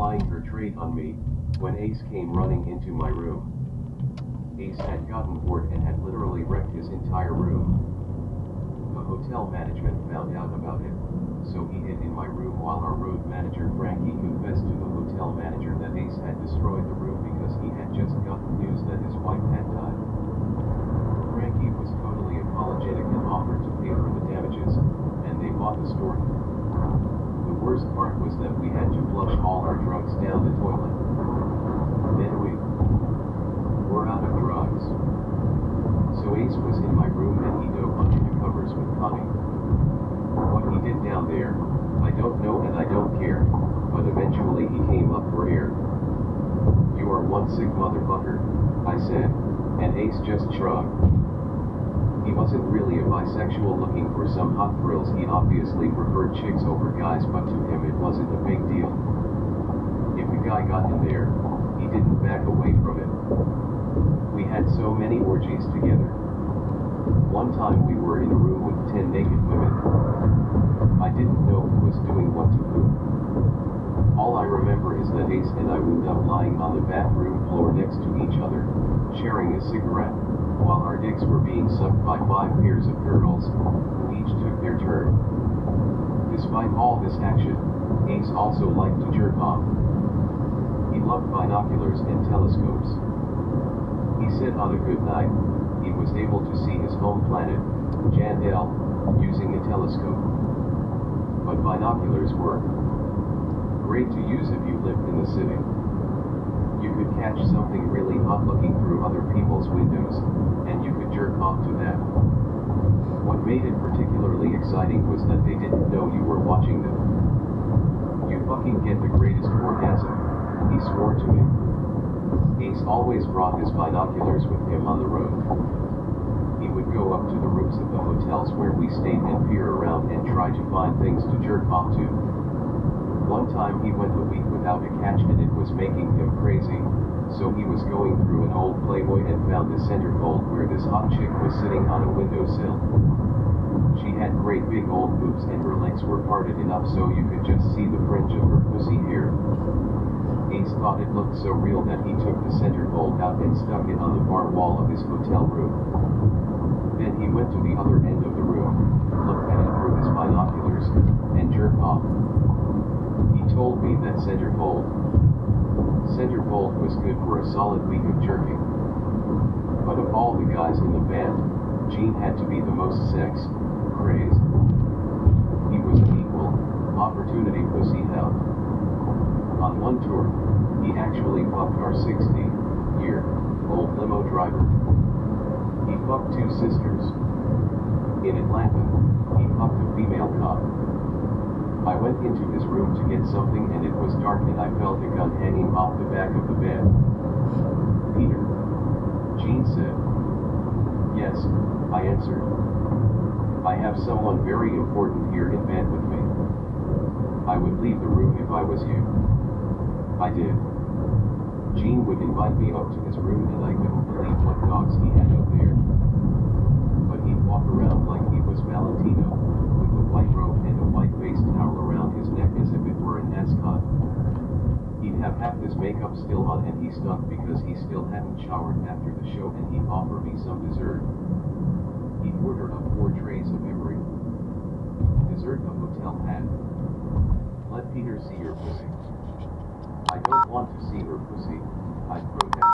plying her trade on me, when Ace came running into my room. Ace had gotten bored and had literally wrecked his entire room. The hotel management found out about it, so he hid in my room while our road manager Frankie confessed to the hotel manager that Ace had destroyed the room because he had just gotten news that his wife had died. Frankie was totally apologetic and offered to pay for the damages, and they bought the story. The worst part was that we had to flush all our drugs down the toilet. Then we were out of drugs. So Ace was in my room and he dove under the covers with Connie. What he did down there, I don't know and I don't care, but eventually he came up for air. "You are one sick motherfucker," I said, and Ace just shrugged. He wasn't really a bisexual looking for some hot thrills, he obviously preferred chicks over guys, but to him it wasn't a big deal. If a guy got in there, he didn't back away from it. We had so many orgies together. One time we were in a room with 10 naked women. I didn't know who was doing what to whom. All I remember is that Ace and I wound up lying on the bathroom floor next to each other, sharing a cigarette, while our dicks were being sucked by 5 pairs of girls, who each took their turn. Despite all this action, Ace also liked to jerk off. He loved binoculars and telescopes. He said on a good night, he was able to see his home planet, Jandel, using a telescope. But binoculars were great to use if you lived in the city. You could catch something really hot looking through other people's windows, and you could jerk off to that. What made it particularly exciting was that they didn't know you were watching them. "You fucking get the greatest orgasm," he swore to me. Ace always brought his binoculars with him on the road. He would go up to the roofs of the hotels where we stayed and peer around and try to find things to jerk off to. One time he went a week without a catch and it was making him crazy, so he was going through an old Playboy and found a centerfold where this hot chick was sitting on a windowsill. She had great big old boobs and her legs were parted enough so you could just see the fringe of her pussy hair. Ace thought it looked so real that he took the centerfold out and stuck it on the far wall of his hotel room. Then he went to the other end of the room, looked at it through his binoculars, and jerked off. He told me that centerfold was good for a solid week of jerking. But of all the guys in the band, Gene had to be the most sex-crazed. He was an equal opportunity pussy hound. On one tour, he actually fucked our 60-year-old limo driver. He fucked 2 sisters. In Atlanta, he fucked a female cop. I went into his room to get something and it was dark and I felt a gun hanging off the back of the bed. "Peter," Gene said. "Yes," I answered. "I have someone very important here in bed with me. I would leave the room if I was you." I did. Gene would invite me up to his room and I couldn't believe what dogs he had up there. But he'd walk around like he was Valentino, with a white robe and a white face towel around his neck as if it were an ascot. He'd have half his makeup still on and he stunk because he still hadn't showered after the show, and he'd offer me some dessert. He'd order up 4 trays of every dessert the hotel had. "Let Peter see your pussy." "I don't want to see her pussy," I protested.